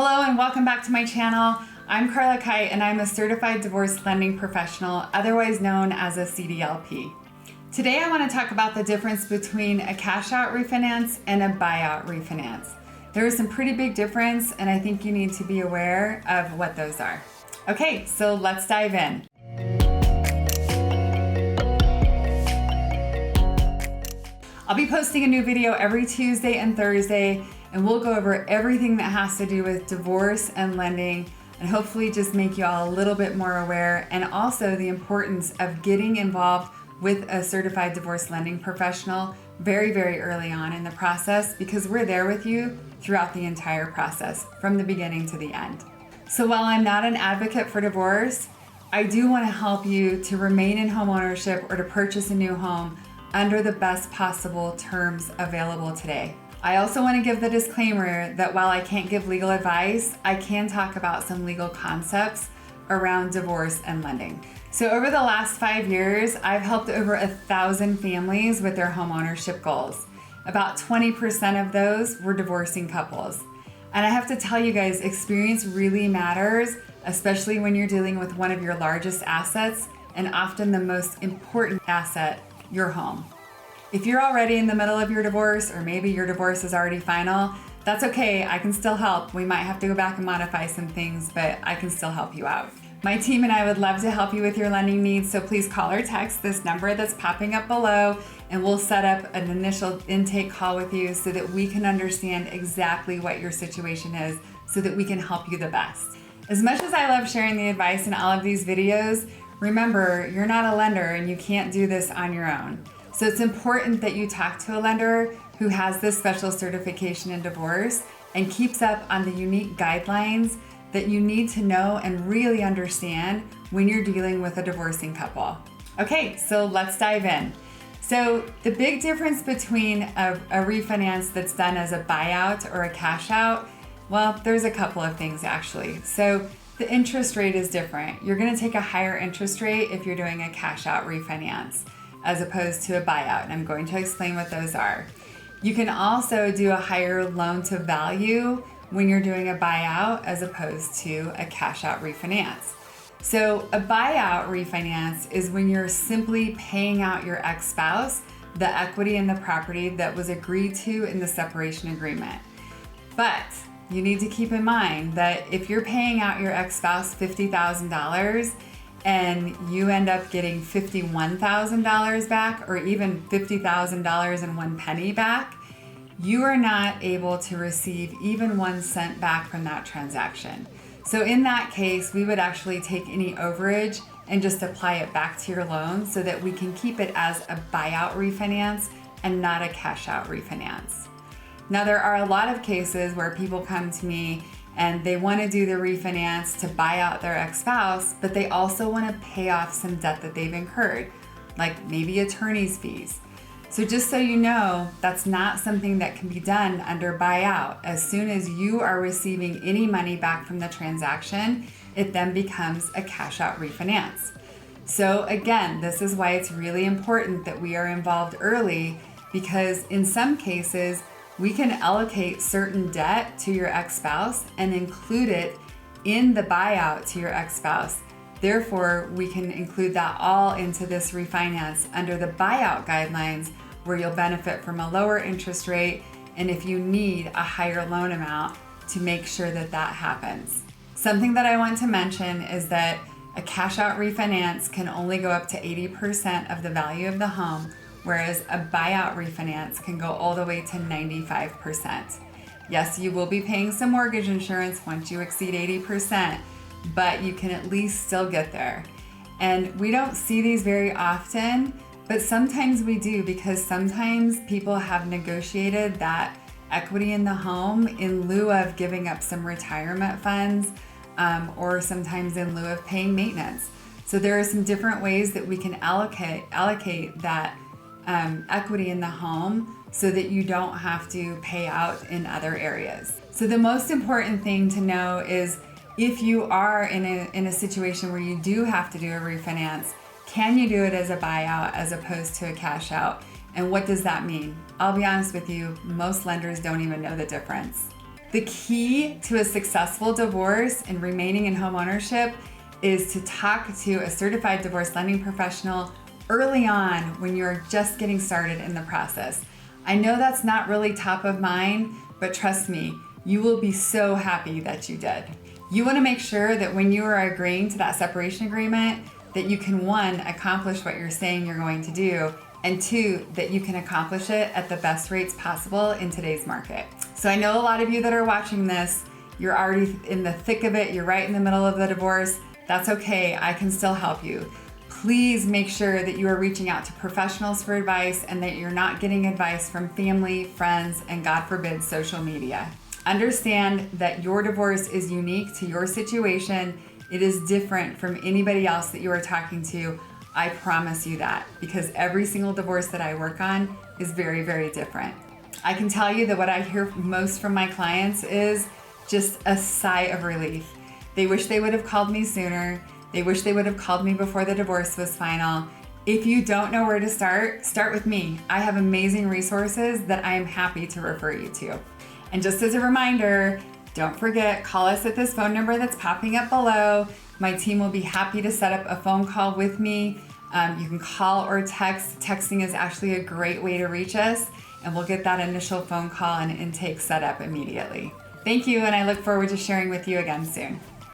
Hello and welcome back to my channel. I'm Karla Kyte and I'm a certified divorce lending professional, otherwise known as a CDLP. Today I want to talk about the difference between a cash out refinance and a buyout refinance. There is some pretty big difference and I think you need to be aware of what those are. Okay, so let's dive in. I'll be posting a new video every Tuesday and Thursday, and we'll go over everything that has to do with divorce and lending, and hopefully just make you all a little bit more aware, and also the importance of getting involved with a certified divorce lending professional very, very early on in the process, because we're there with you throughout the entire process, from the beginning to the end. So while I'm not an advocate for divorce, I do want to help you to remain in homeownership or to purchase a new home under the best possible terms available today. I also want to give the disclaimer that while I can't give legal advice, I can talk about some legal concepts around divorce and lending. So over the last 5 years, I've helped over 1,000 families with their homeownership goals. About 20% of those were divorcing couples. And I have to tell you guys, experience really matters, especially when you're dealing with one of your largest assets and often the most important asset, your home. If you're already in the middle of your divorce, or maybe your divorce is already final, that's okay. I can still help. We might have to go back and modify some things, but I can still help you out. My team and I would love to help you with your lending needs, so please call or text this number that's popping up below, and we'll set up an initial intake call with you so that we can understand exactly what your situation is so that we can help you the best. As much as I love sharing the advice in all of these videos, remember, you're not a lender and you can't do this on your own. So it's important that you talk to a lender who has this special certification in divorce and keeps up on the unique guidelines that you need to know and really understand when you're dealing with a divorcing couple. Okay, so let's dive in. So the big difference between a refinance that's done as a buyout or a cash out, well, there's a couple of things actually. So the interest rate is different. You're gonna take a higher interest rate if you're doing a cash out refinance as opposed to a buyout, and I'm going to explain what those are. You can also do a higher loan to value when you're doing a buyout as opposed to a cash out refinance. So a buyout refinance is when you're simply paying out your ex-spouse the equity in the property that was agreed to in the separation agreement. But you need to keep in mind that if you're paying out your ex-spouse $50,000 and you end up getting $51,000 back, or even $50,000 and 1 penny back, you are not able to receive even 1 cent back from that transaction. So in that case, we would actually take any overage and just apply it back to your loan so that we can keep it as a buyout refinance and not a cash out refinance. Now, there are a lot of cases where people come to me and they want to do the refinance to buy out their ex-spouse, but they also want to pay off some debt that they've incurred, like maybe attorney's fees. So just so you know, that's not something that can be done under buyout. As soon as you are receiving any money back from the transaction, it then becomes a cash out refinance. So again, this is why it's really important that we are involved early, because in some cases, we can allocate certain debt to your ex-spouse and include it in the buyout to your ex-spouse. Therefore, we can include that all into this refinance under the buyout guidelines, where you'll benefit from a lower interest rate and if you need a higher loan amount to make sure that that happens. Something that I want to mention is that a cash out refinance can only go up to 80% of the value of the home, whereas a buyout refinance can go all the way to 95%. Yes, you will be paying some mortgage insurance once you exceed 80%, but you can at least still get there. And we don't see these very often, but sometimes we do, because sometimes people have negotiated that equity in the home in lieu of giving up some retirement funds, or sometimes in lieu of paying maintenance. So there are some different ways that we can allocate that equity in the home so that you don't have to pay out in other areas. So the most important thing to know is, if you are in a situation where you do have to do a refinance, can you do it as a buyout as opposed to a cash out? And what does that mean? I'll be honest with you, most lenders don't even know the difference. The key to a successful divorce and remaining in homeownership is to talk to a certified divorce lending professional early on when you're just getting started in the process. I know that's not really top of mind, but trust me, you will be so happy that you did. You want to make sure that when you are agreeing to that separation agreement, that you can, one, accomplish what you're saying you're going to do, and two, that you can accomplish it at the best rates possible in today's market. So I know a lot of you that are watching this, you're already in the thick of it, you're right in the middle of the divorce. That's okay, I can still help you. Please make sure that you are reaching out to professionals for advice and that you're not getting advice from family, friends, and God forbid, social media. Understand that your divorce is unique to your situation. It is different from anybody else that you are talking to. I promise you that, because every single divorce that I work on is very, very different. I can tell you that what I hear most from my clients is just a sigh of relief. They wish they would have called me sooner. They wish they would have called me before the divorce was final. If you don't know where to start with me. I have amazing resources that I am happy to refer you to. And just as a reminder, don't forget, call us at this phone number that's popping up below. My team will be happy to set up a phone call with me. You can call or text. Texting is actually a great way to reach us, and we'll get that initial phone call and intake set up immediately. Thank you, and I look forward to sharing with you again soon.